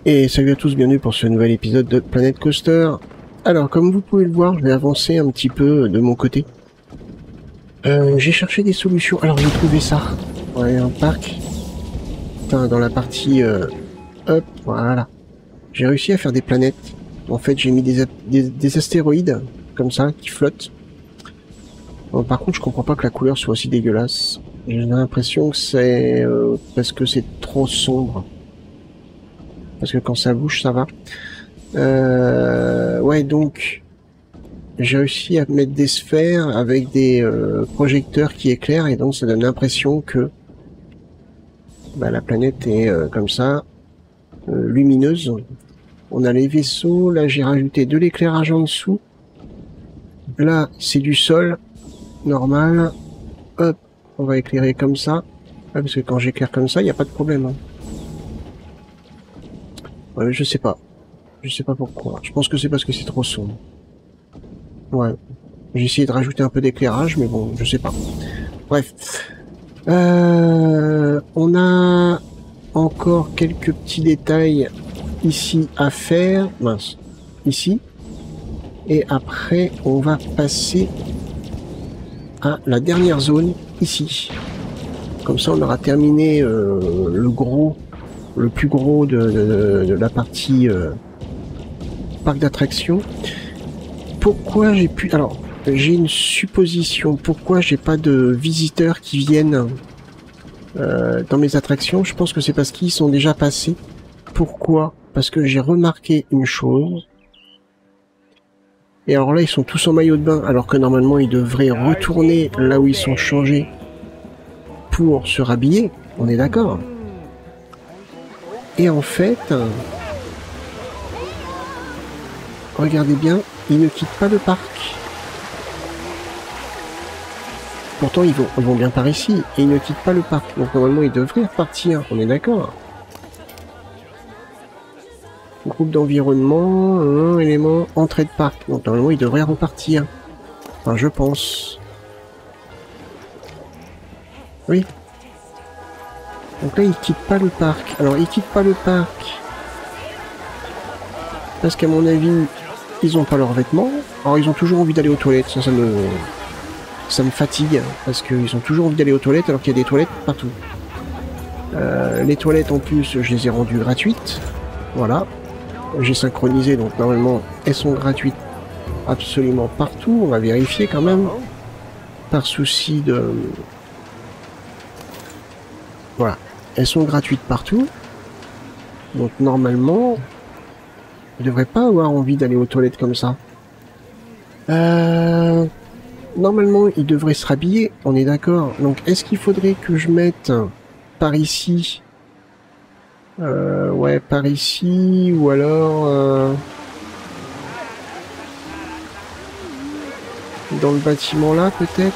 Et salut à tous, bienvenue pour ce nouvel épisode de Planet Coaster. Alors, comme vous pouvez le voir, je vais avancer un petit peu de mon côté. J'ai cherché des solutions. Alors, j'ai trouvé ça. Ouais, un parc. Putain, dans la partie... hop, voilà. J'ai réussi à faire des planètes. En fait, j'ai mis des astéroïdes, comme ça, qui flottent. Bon, par contre, je comprends pas que la couleur soit aussi dégueulasse. J'ai l'impression que c'est... parce que c'est trop sombre. Parce que quand ça bouge, ça va. Ouais, donc j'ai réussi à mettre des sphères avec des projecteurs qui éclairent et donc ça donne l'impression que la planète est comme ça, lumineuse. On a les vaisseaux, là j'ai rajouté de l'éclairage en dessous. Là c'est du sol, normal. Hop, on va éclairer comme ça. Ah, parce que quand j'éclaire comme ça, il n'y a pas de problème. Hein. Je sais pas. Je sais pas pourquoi. Je pense que c'est parce que c'est trop sombre. Ouais. J'ai essayé de rajouter un peu d'éclairage, mais bon, je sais pas. Bref. On a encore quelques petits détails ici à faire. Mince. Ici. Et après, on va passer à la dernière zone, ici. Comme ça, on aura terminé le plus gros de la partie parc d'attractions. Pourquoi j'ai pu... Alors, j'ai une supposition. Pourquoi j'ai pas de visiteurs qui viennent dans mes attractions? Je pense que c'est parce qu'ils sont déjà passés. Pourquoi? Parce que j'ai remarqué une chose. Et alors là, ils sont tous en maillot de bain, alors que normalement, ils devraient retourner là où ils sont changés pour se rhabiller. On est d'accord? Et en fait... regardez bien, ils ne quittent pas le parc. Pourtant, ils vont bien par ici, et ils ne quittent pas le parc. Donc normalement, ils devraient repartir, on est d'accord. Groupe d'environnement, élément, entrée de parc. Donc normalement, ils devraient repartir. Enfin, je pense. Oui. Donc là, ils quittent pas le parc. Alors, ils quittent pas le parc. Parce qu'à mon avis, ils ont pas leurs vêtements. Alors, ils ont toujours envie d'aller aux toilettes. Ça me fatigue. Parce qu'ils ont toujours envie d'aller aux toilettes alors qu'il y a des toilettes partout. Les toilettes, en plus, je les ai rendues gratuites. Voilà. J'ai synchronisé, donc normalement, elles sont gratuites absolument partout. On va vérifier quand même. Par souci de... Voilà. Elles sont gratuites partout. Donc normalement... je devrais pas avoir envie d'aller aux toilettes comme ça. Normalement, il devrait se rhabiller, on est d'accord. Donc, est-ce qu'il faudrait que je mette par ici ouais, par ici, ou alors... dans le bâtiment là, peut-être.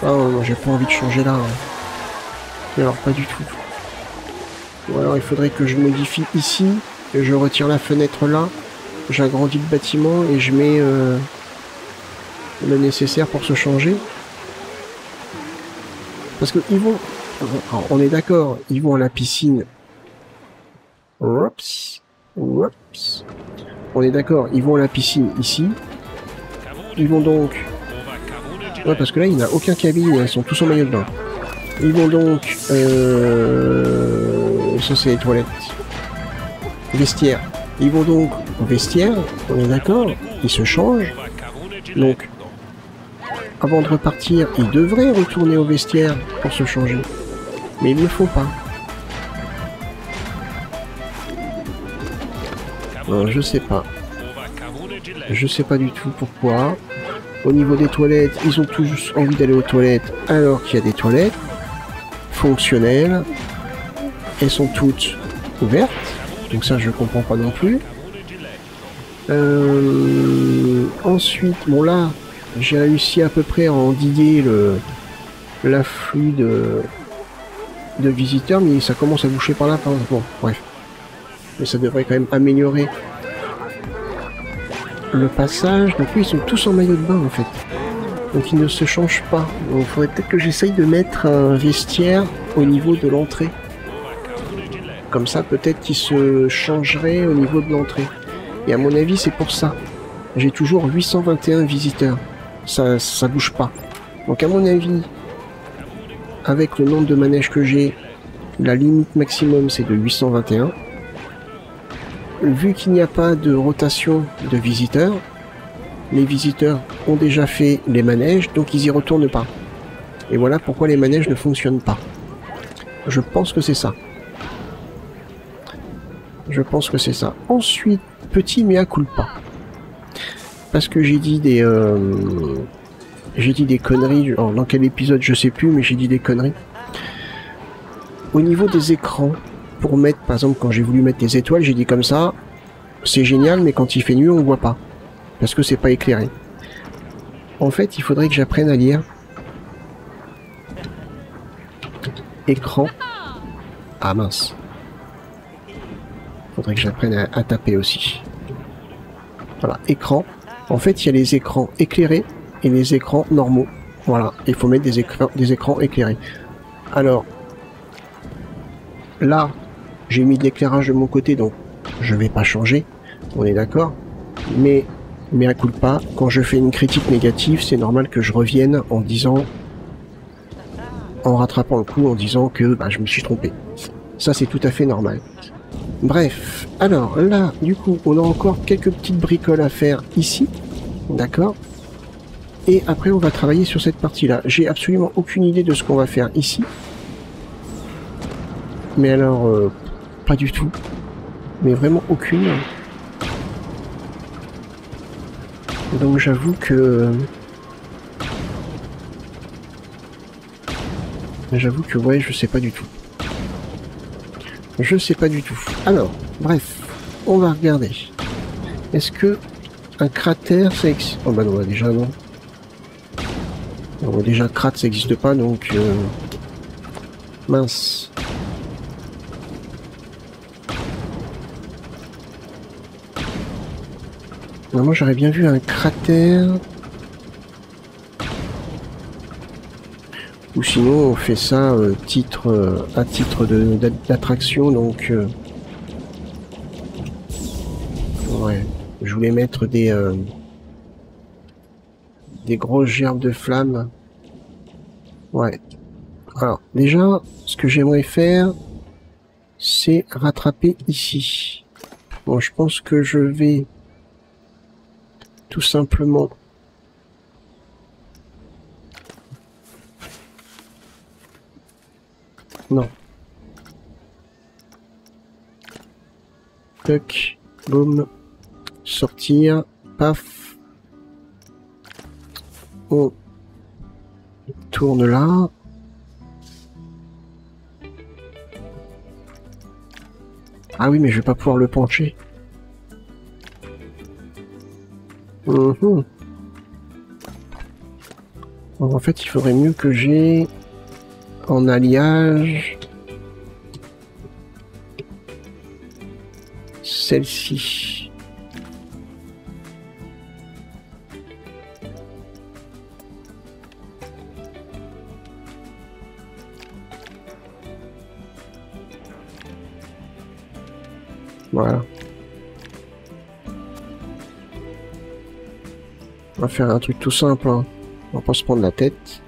Ah non, j'ai pas envie de changer là. Hein. Alors, pas du tout. Ou alors, il faudrait que je modifie ici. Et je retire la fenêtre là, j'agrandis le bâtiment et je mets le nécessaire pour se changer. Parce que ils vont... Alors, on est d'accord, ils vont à la piscine. Oups, oups. On est d'accord, ils vont à la piscine ici. Ils vont donc... ouais, parce que là, il n'y a aucun cabine, ils sont tous en maillot de bain. Ils vont donc... ça, c'est les toilettes. Vestiaire. Ils vont donc au vestiaire, on est d'accord, ils se changent. Donc, avant de repartir, ils devraient retourner au vestiaire pour se changer. Mais ils ne le font pas. Non, je sais pas. Je sais pas du tout pourquoi. Au niveau des toilettes, ils ont tous envie d'aller aux toilettes alors qu'il y a des toilettes fonctionnelles. Elles sont toutes ouvertes. Donc ça, je comprends pas non plus. Ensuite, bon là, j'ai réussi à peu près à endiguer l'afflux de visiteurs, mais ça commence à boucher par là. Bon, bref. Mais ça devrait quand même améliorer le passage. Donc oui, ils sont tous en maillot de bain en fait. Donc ils ne se changent pas. Donc il faudrait peut-être que j'essaye de mettre un vestiaire au niveau de l'entrée. Comme ça, peut-être qu'il se changerait au niveau de l'entrée. Et à mon avis, c'est pour ça. J'ai toujours 821 visiteurs. Ça bouge pas. Donc à mon avis, avec le nombre de manèges que j'ai, la limite maximum c'est de 821. Vu qu'il n'y a pas de rotation de visiteurs, les visiteurs ont déjà fait les manèges, donc ils y retournent pas. Et voilà pourquoi les manèges ne fonctionnent pas. Je pense que c'est ça. Je pense que c'est ça. Ensuite, petit mea culpa. Parce que j'ai dit des conneries. Alors, dans quel épisode je sais plus, mais j'ai dit des conneries. Au niveau des écrans, pour mettre, par exemple, quand j'ai voulu mettre des étoiles, j'ai dit comme ça, c'est génial, mais quand il fait nuit, on voit pas. Parce que c'est pas éclairé. En fait, il faudrait que j'apprenne à lire. Écran. Ah mince. Faudrait que j'apprenne à taper aussi. Voilà, écran. En fait, il y a les écrans éclairés et les écrans normaux. Voilà, il faut mettre des écrans éclairés. Alors, là, j'ai mis de l'éclairage de mon côté, donc je vais pas changer. On est d'accord. Mais à culpa, quand je fais une critique négative, c'est normal que je revienne en disant, en rattrapant le coup, en disant que je me suis trompé. Ça, c'est tout à fait normal. Bref, alors là, du coup, on a encore quelques petites bricoles à faire ici, d'accord? Et après, on va travailler sur cette partie-là. J'ai absolument aucune idée de ce qu'on va faire ici. Mais alors, pas du tout. Mais vraiment aucune. Donc j'avoue que... ouais, je sais pas du tout. Je sais pas du tout. Alors, bref, on va regarder. Est-ce que un cratère, ça existe? Oh bah non, déjà non. Non, déjà cratère, ça existe pas, donc... Mince. Non, moi j'aurais bien vu un cratère... Ou sinon on fait ça à titre d'attraction, donc ouais, je voulais mettre des grosses gerbes de flammes. Ouais. Alors déjà, ce que j'aimerais faire, c'est rattraper ici. Bon, je pense que je vais tout simplement non. Toc, boum, sortir, paf. On tourne là. Ah oui, mais je vais pas pouvoir le pencher. Bon, en fait, il faudrait mieux que j'ai en alliage celle-ci. Voilà. On va faire un truc tout simple, hein. On va pas se prendre la tête.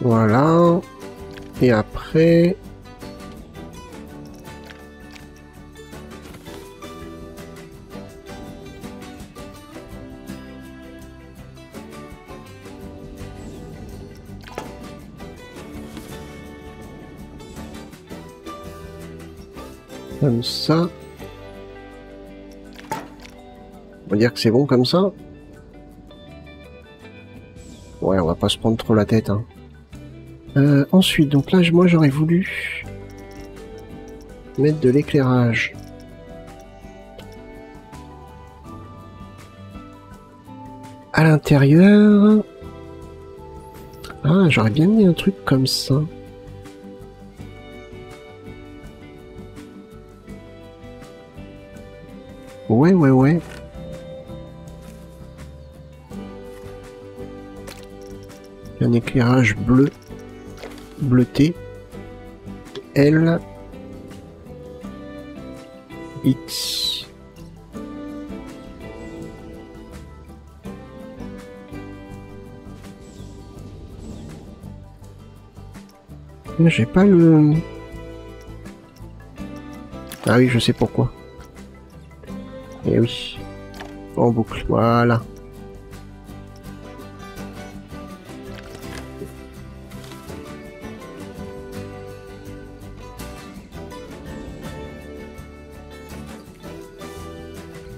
Voilà. Et après... comme ça. On va dire que c'est bon comme ça. Ouais, on va pas se prendre trop la tête, hein. Ensuite, donc là, moi j'aurais voulu mettre de l'éclairage. À l'intérieur. Ah, j'aurais bien mis un truc comme ça. Ouais, ouais, ouais. Un éclairage bleu. Bleuté. L. X. J'ai pas le... Ah oui, je sais pourquoi. Eh oui. En boucle, voilà.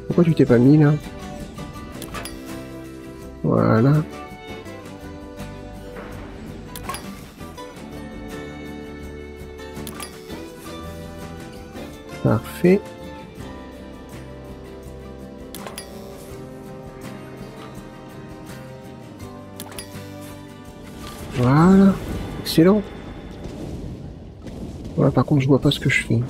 Pourquoi tu t'es pas mis là? Voilà. Parfait. Voilà. Excellent. Voilà, par contre, je vois pas ce que je fais.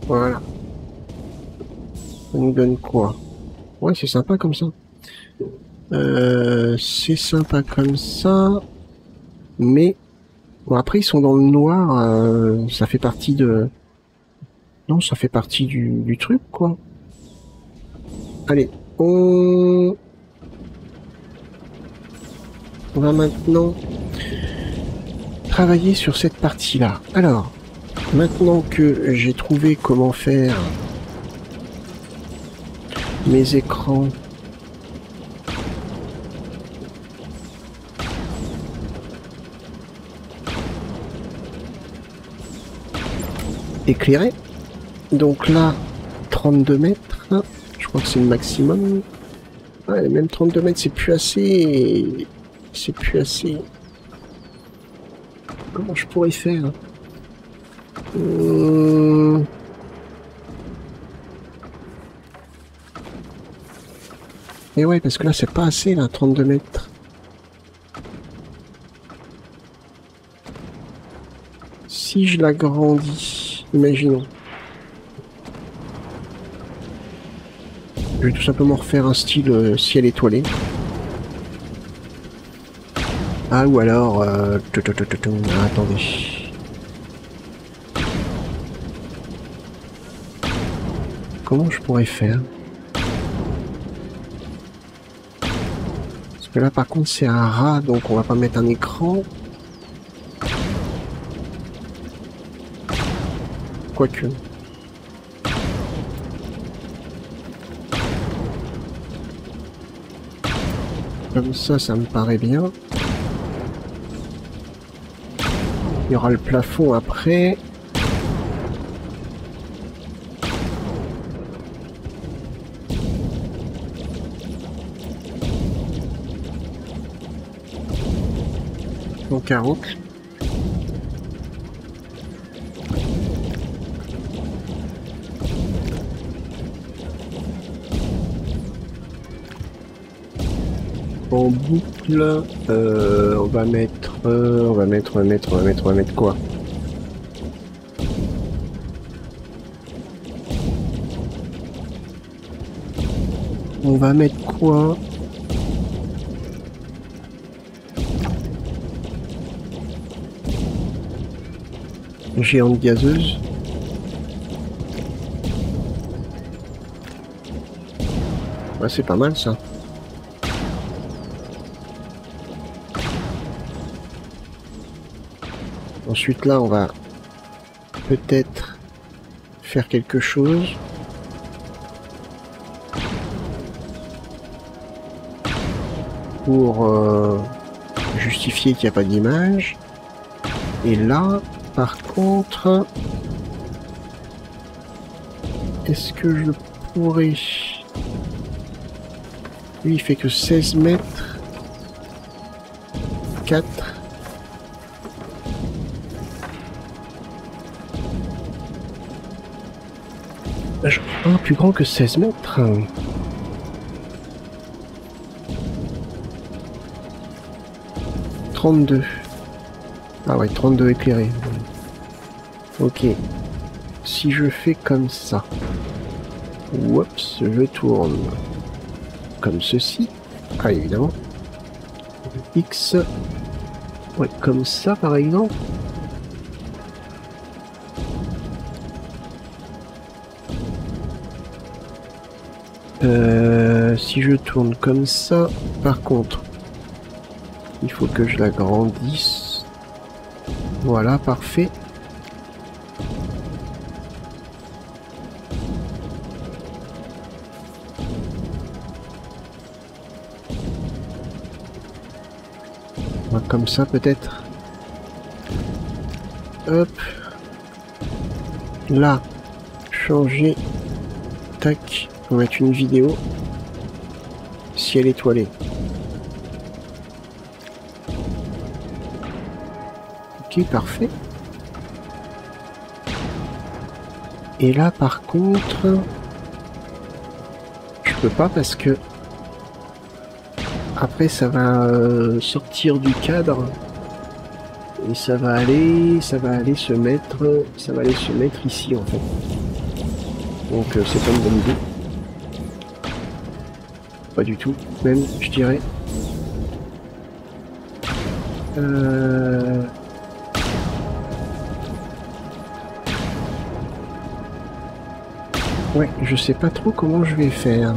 Voilà. Ça nous donne quoi? Ouais, c'est sympa comme ça. C'est sympa comme ça. Mais... Bon, après, ils sont dans le noir. Ça fait partie de... Non, ça fait partie du truc, quoi. Allez, on va maintenant travailler sur cette partie-là. Alors, maintenant que j'ai trouvé comment faire mes écrans éclairés, donc là, 32 mètres, je crois que c'est le maximum. Ouais, même 32 mètres, c'est plus assez. C'est plus assez. Comment je pourrais faire? Et ouais, parce que là, c'est pas assez, là, 32 mètres. Si je l'agrandis, imaginons. Je vais tout simplement refaire un style ciel étoilé. Ah, ou alors... attendez. Comment je pourrais faire? Parce que là, par contre, c'est un rat, donc on va pas mettre un écran. Quoique... Comme ça me paraît bien. Il y aura le plafond après. Donc 40. En boucle, on va mettre quoi? On va mettre quoi? Géante gazeuse. Ouais, c'est pas mal ça. Ensuite là, on va peut-être faire quelque chose. Pour justifier qu'il n'y a pas d'image. Et là, par contre, est-ce que je pourrais Lui, il fait que 16 mètres. 4. J'en ai un plus grand que 16 mètres. 32. Ah ouais, 32 éclairés. Ok. Si je fais comme ça. Oups, je tourne. Comme ceci. Ah, évidemment. X. Ouais, comme ça, par exemple. Si je tourne comme ça, par contre, il faut que je l'agrandisse. Voilà, parfait. Comme ça, peut-être. Hop. Là, changer. Tac. On va mettre une vidéo. Ciel étoilé. Ok, parfait. Et là, par contre, je peux pas parce que après ça va sortir du cadre et ça va aller se mettre ici en fait. Donc c'est pas une bonne idée. Pas du tout, même je dirais. Ouais, je sais pas trop comment je vais faire.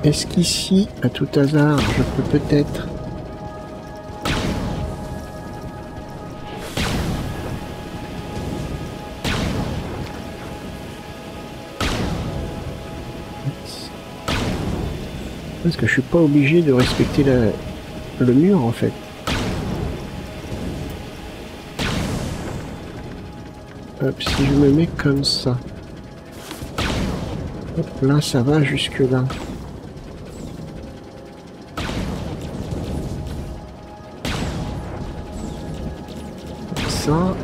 Est-ce qu'ici, à tout hasard, je peux peut-être... Parce que je suis pas obligé de respecter le mur en fait. Hop, si je me mets comme ça. Hop, là ça va jusque là. Ça.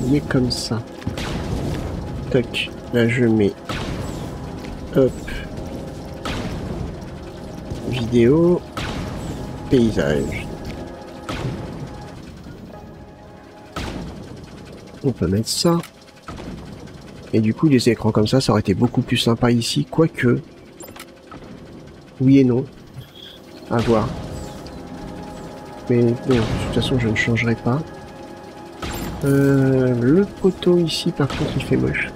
Mais comme ça. Tac, là je mets. Hop. Vidéo. Paysage. On peut mettre ça. Et du coup, les écrans comme ça aurait été beaucoup plus sympa ici, quoique... Oui et non. À voir. Mais bon, de toute façon, je ne changerai pas. Le poteau ici, par contre, il fait moche.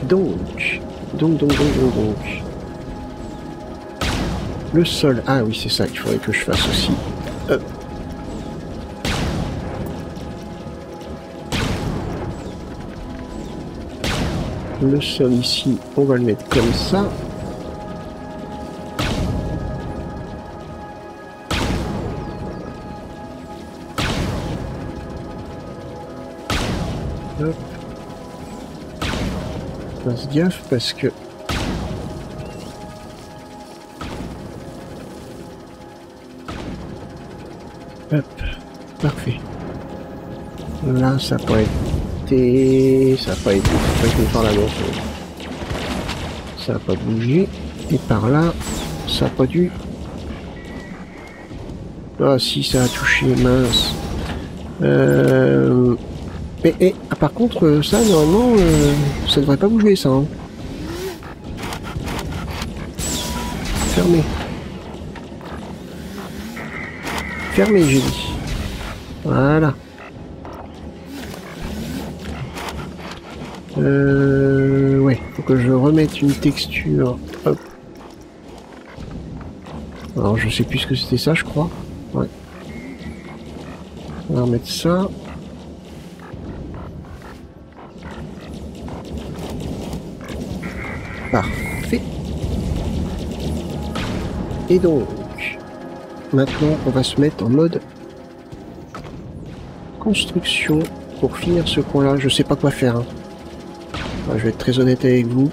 Donc. Le sol. Ah oui, c'est ça qu'il faudrait que je fasse aussi. Le sol ici, on va le mettre comme ça. Hop. Fasse gaffe parce que... Hop. Parfait. Là, ça peut être... Ça n'a pas été. Je vais faire la gauche. Ça n'a pas bougé. Et par là, ça n'a pas dû. Ah si, ça a touché, mince. Ah, par contre, ça, normalement, ça devrait pas bouger, ça. Hein. Fermé. Fermé, j'ai dit. Voilà. Ouais, faut que je remette une texture. Hop. Alors, je sais plus ce que c'était ça, je crois. Ouais. On va remettre ça. Parfait. Et donc, maintenant, on va se mettre en mode construction pour finir ce coin-là. Je sais pas quoi faire. Hein. Enfin, je vais être très honnête avec vous.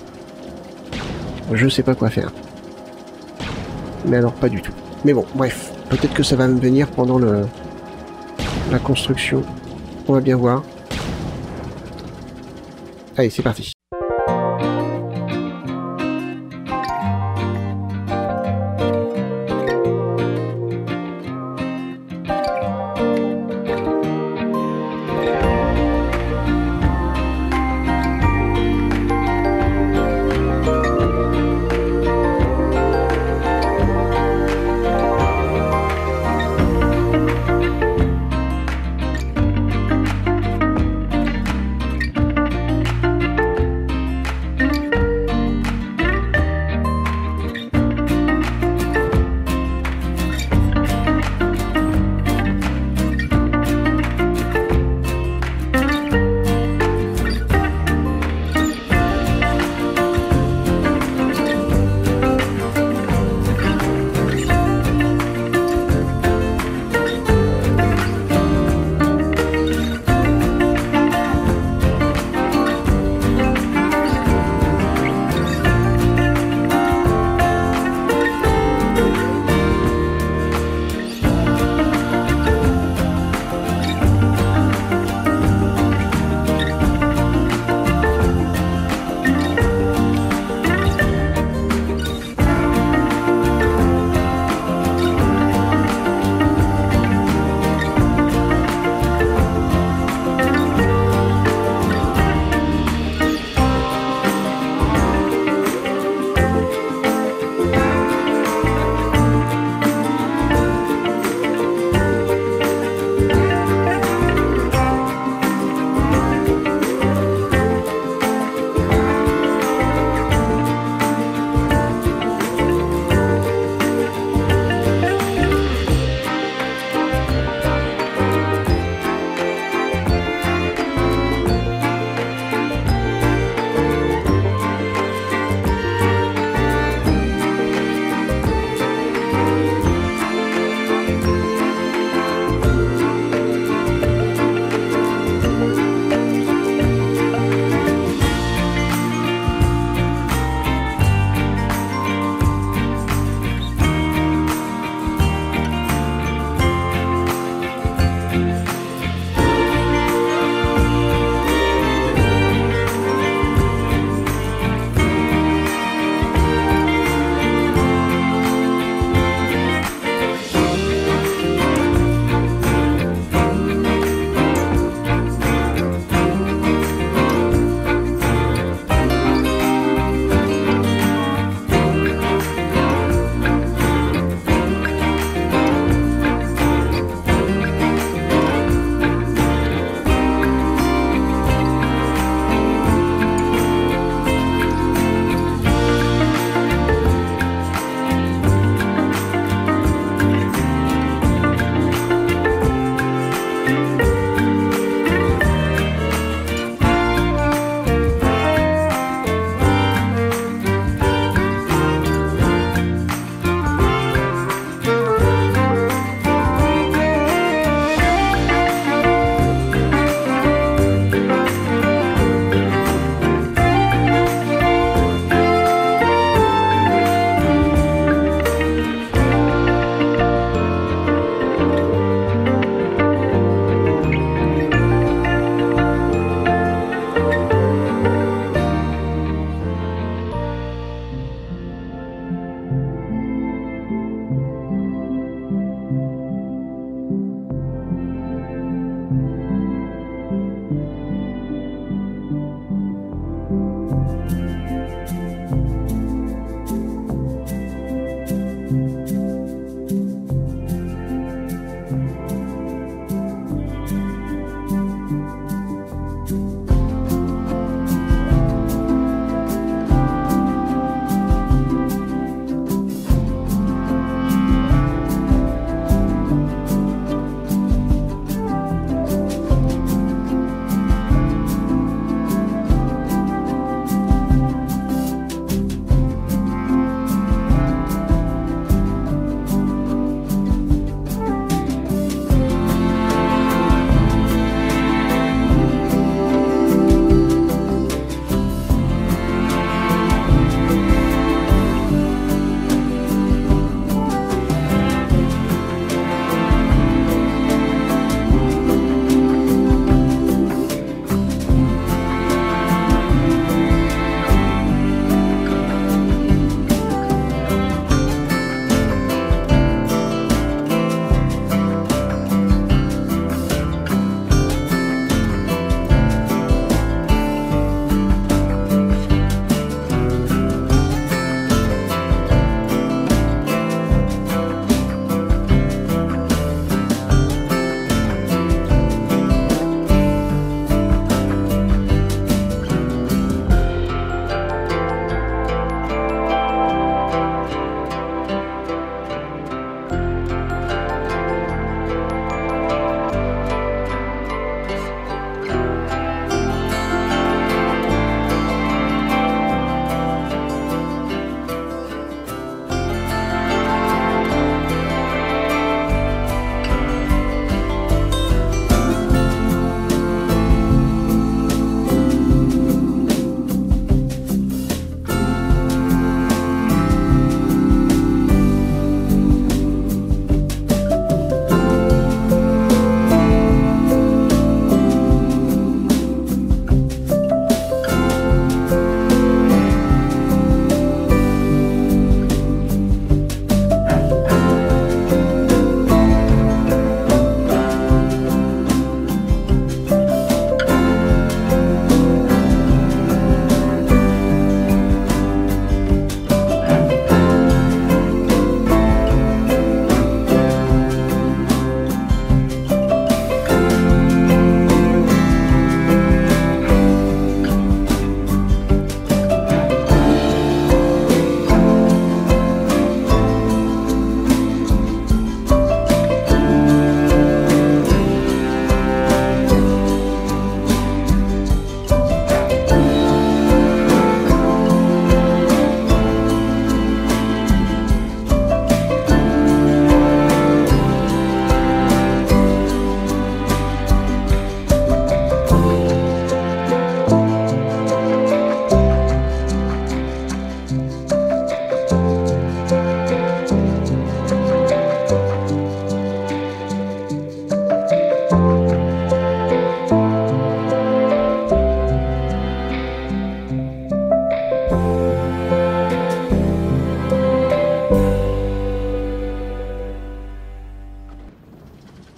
Je sais pas quoi faire. Mais alors, pas du tout. Mais bon, bref. Peut-être que ça va me venir pendant la construction. On va bien voir. Allez, c'est parti.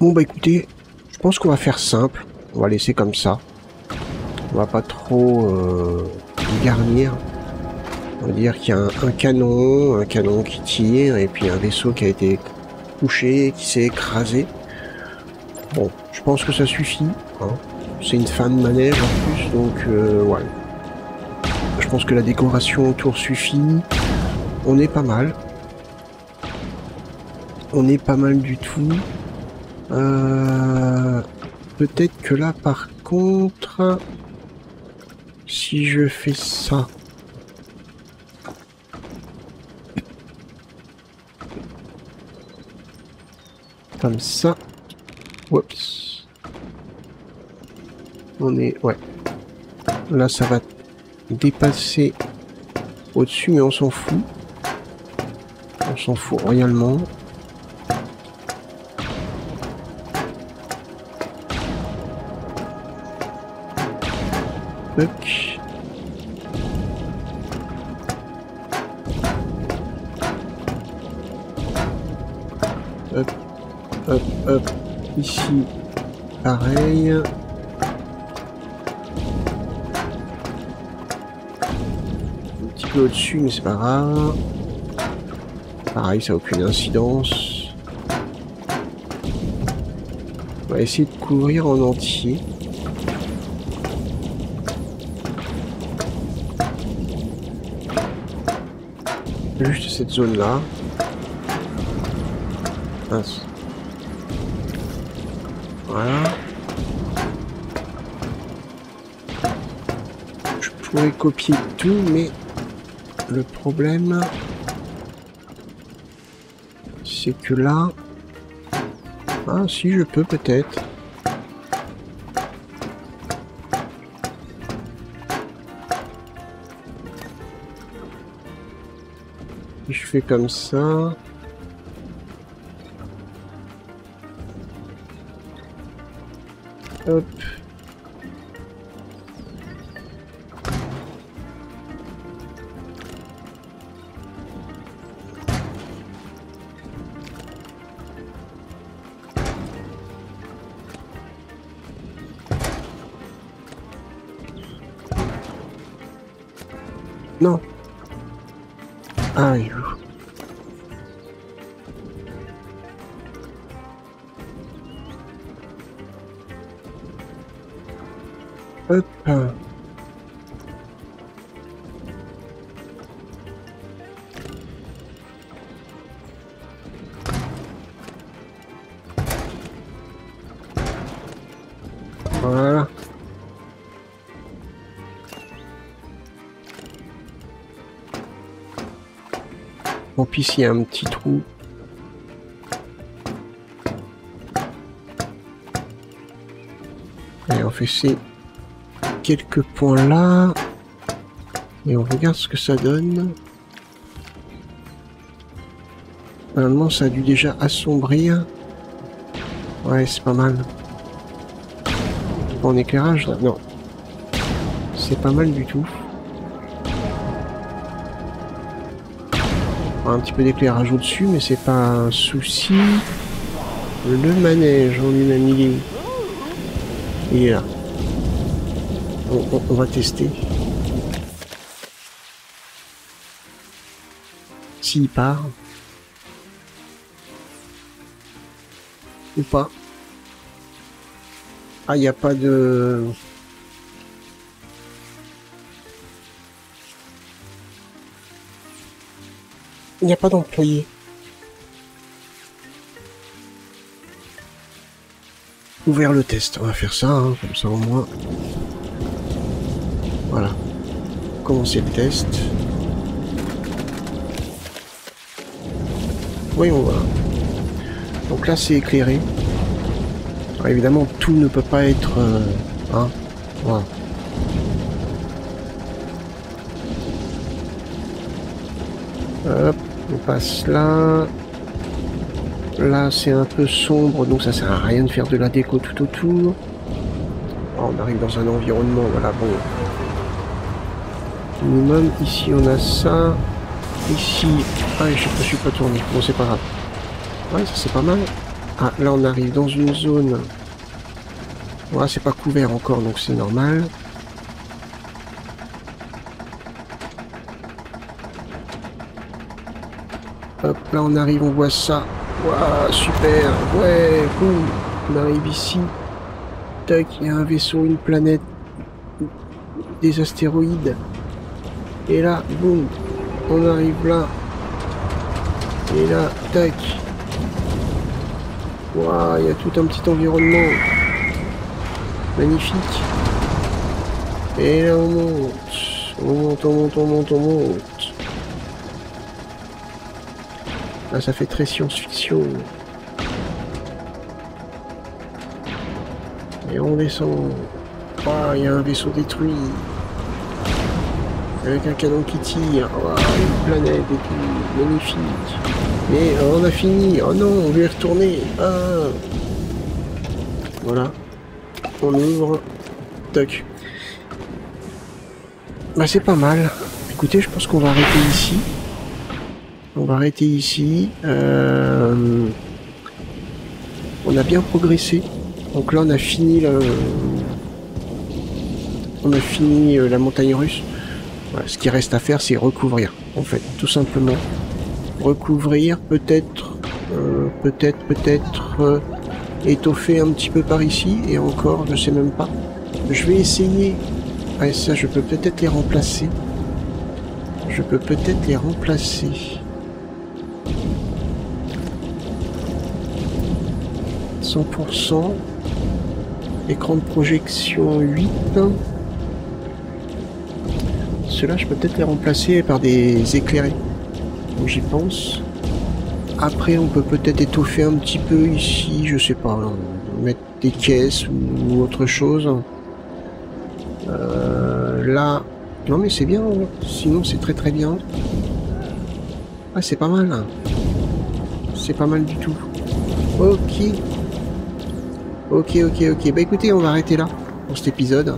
Bon bah écoutez, je pense qu'on va faire simple. On va laisser comme ça. On va pas trop garnir. On va dire qu'il y a un canon qui tire, et puis un vaisseau qui a été touché, qui s'est écrasé. Bon, je pense que ça suffit. Hein. C'est une fin de manège en plus, donc voilà. Je pense que la décoration autour suffit. On est pas mal. On est pas mal du tout. Peut-être que là, par contre, si je fais ça... Comme ça. Oups. On est... Ouais. Là, ça va dépasser au-dessus, mais on s'en fout. On s'en fout royalement. Hop. Hop. Hop, hop. Ici, pareil. Un petit peu au-dessus, mais c'est pas grave. Pareil, ça n'a aucune incidence. On va essayer de couvrir en entier. Juste cette zone-là. Mince. Voilà. Je pourrais copier tout, mais le problème, c'est que là... Ah si, je peux peut-être. Je fais comme ça. Hop. Non. Aïe. Hop. Voilà. Bon, puis ici, il y a un petit trou. Et on fait ces quelques points là. Et on regarde ce que ça donne. Normalement, ça a dû déjà assombrir. Ouais, c'est pas mal. En éclairage, là, non. C'est pas mal du tout. Un petit peu d'éclairage au-dessus, mais c'est pas un souci. Le manège en lui-même, il est où? Il est là. On va tester. S'il part. Ou pas. Ah, il n'y a pas de... Il n'y a pas d'employé. Ouvrir le test. On va faire ça, hein, comme ça au moins. Voilà. Commencer le test. Voyons voir. Donc là, c'est éclairé. Alors, évidemment, tout ne peut pas être... hein, voilà. Hop, on passe là. Là, c'est un peu sombre, donc ça sert à rien de faire de la déco tout autour. Oh, on arrive dans un environnement, voilà, bon. Minimum, ici on a ça. Ici, ah, je ne suis pas tourné, bon c'est pas grave. Ouais, ça c'est pas mal. Ah, là on arrive dans une zone. Voilà, c'est pas couvert encore, donc c'est normal. Hop, là on arrive, on voit ça. Waouh, super. Ouais, boum. On arrive ici. Tac, il y a un vaisseau, une planète. Des astéroïdes. Et là, boum. On arrive là. Et là, tac. Waouh, il y a tout un petit environnement. Magnifique. Et là, on monte. On monte, on monte, on monte, on monte. Là, ça fait très science-fiction. Et on descend. Waouh, il y a un vaisseau détruit. Avec un canon qui tire. Waouh, une planète et tout. Magnifique. Mais on a fini. Oh non, on veut y retourner. Ah. Voilà. On ouvre. Toc. Bah c'est pas mal. Écoutez, je pense qu'on va arrêter ici. On va arrêter ici. On a bien progressé. Donc là, on a fini la montagne russe. Voilà, ce qui reste à faire, c'est recouvrir, en fait, tout simplement. Recouvrir, peut-être étoffer un petit peu par ici, et encore, je sais même pas. Je vais essayer. Ah, ça, je peux peut-être les remplacer. 100%. Écran de projection 8. Ceux-là, je peux peut-être les remplacer par des éclairés. Donc j'y pense. Après, on peut peut-être étoffer un petit peu ici, je sais pas, mettre des caisses ou autre chose. Là, non mais c'est bien, sinon c'est très très bien. Ah, c'est pas mal. C'est pas mal du tout. Ok. Bah écoutez, on va arrêter là pour cet épisode.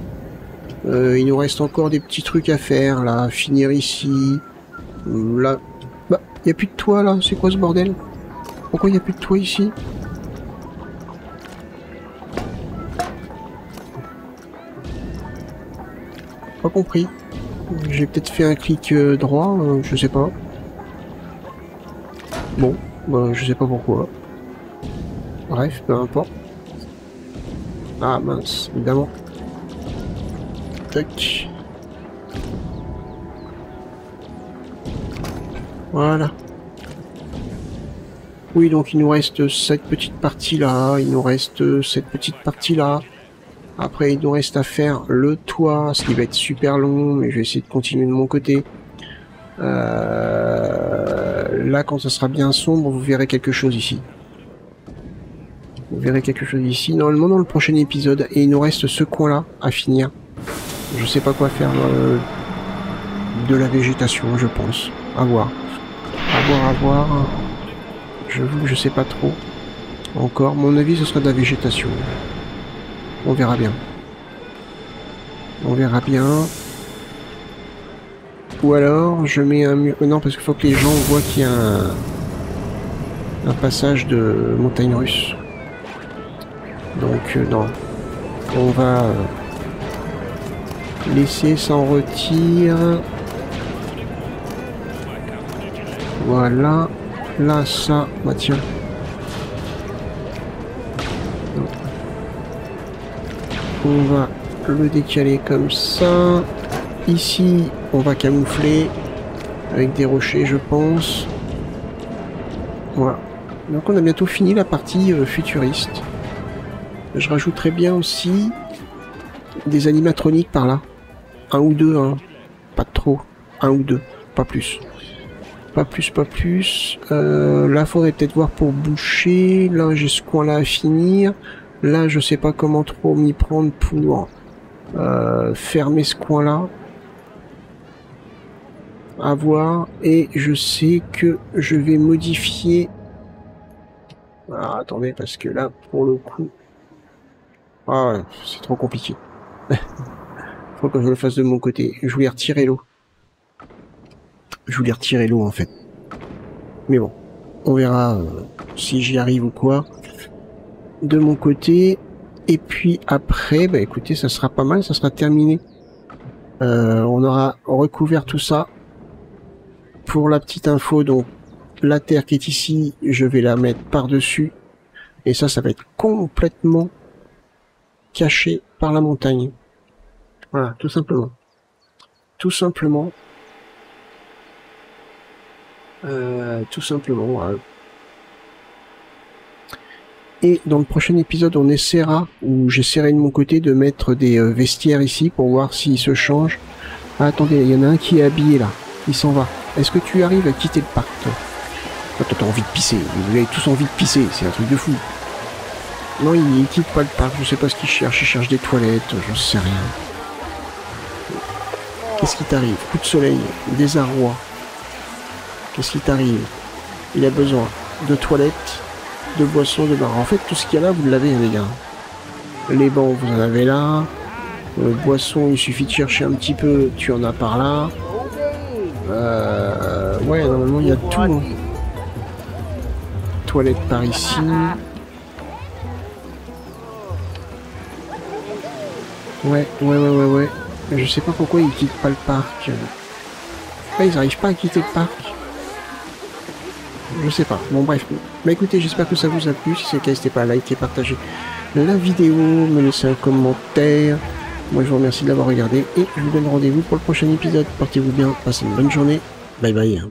Il nous reste encore des petits trucs à faire, là, finir ici. Là, bah, il n'y a plus de toit là, c'est quoi ce bordel? Pourquoi il n'y a plus de toit ici? Pas compris. J'ai peut-être fait un clic droit, je sais pas. Bon, bah, je sais pas pourquoi. Bref, peu importe. Ah mince, évidemment. Tac. Voilà. Oui, donc il nous reste cette petite partie là, il nous reste cette petite partie là. Après, il nous reste à faire le toit, ce qui va être super long, mais je vais essayer de continuer de mon côté. Là, quand ça sera bien sombre, vous verrez quelque chose ici. Vous verrez quelque chose ici, normalement dans le prochain épisode. Et il nous reste ce coin-là à finir. Je sais pas quoi faire de la végétation, je pense. À voir. À voir. Je sais pas trop. Encore, mon avis, ce sera de la végétation. On verra bien. On verra bien. Ou alors, je mets un mur... Non, parce qu'il faut que les gens voient qu'il y a un passage de montagne russe. Donc, non. On va laisser s'en retire. Voilà. Là, ça... Bah, tiens. On va le décaler comme ça. Ici, on va camoufler avec des rochers, je pense. Voilà. Donc on a bientôt fini la partie futuriste. Je rajouterai bien aussi des animatroniques par là. Un ou deux, hein. Pas trop. Un ou deux, pas plus. Pas plus. Là, faudrait peut-être voir pour boucher. Là, j'ai ce coin-là à finir. Là, je sais pas comment trop m'y prendre pour fermer ce coin-là. À voir. Et je sais que je vais modifier... Ah, attendez, parce que là, pour le coup... Ah, ouais, c'est trop compliqué. Faut que je le fasse de mon côté. Je voulais retirer l'eau. En fait. Mais bon, on verra si j'y arrive ou quoi. de mon côté. Et puis après, bah écoutez, ça sera pas mal, ça sera terminé. On aura recouvert tout ça. Pour la petite info, donc la terre qui est ici, je vais la mettre par-dessus. Et ça va être complètement caché par la montagne. Voilà, tout simplement. Tout simplement. Voilà. Et dans le prochain épisode, on essaiera, ou j'essaierai de mon côté, de mettre des vestiaires ici pour voir s'ils se changent. Ah, attendez, il y en a un qui est habillé là. Il s'en va. Est-ce que tu arrives à quitter le parc, toi? Toi, t'as envie de pisser. Vous avez tous envie de pisser. C'est un truc de fou. Non, il quitte pas le parc. Je sais pas ce qu'il cherche. Il cherche des toilettes. J'en sais rien. Qu'est-ce qui t'arrive? Coup de soleil. Désarroi. Qu'est-ce qui t'arrive? Il a besoin de toilettes, de boissons, de bar. En fait, tout ce qu'il y a là, vous l'avez, les gars. Les bancs, vous en avez là. Boissons, il suffit de chercher un petit peu. Tu en as par là. Ouais, normalement, il y a tout. Hein. Toilette par ici. Ouais. Je sais pas pourquoi ils quittent pas le parc. Ah, ils arrivent pas à quitter le parc. Je sais pas. Bon, bref. Bah écoutez, j'espère que ça vous a plu. Si c'est le cas, n'hésitez pas à liker, partager la vidéo, me laisser un commentaire. Moi, je vous remercie de l'avoir regardé et je vous donne rendez-vous pour le prochain épisode. Portez-vous bien, passez une bonne journée. Bye bye.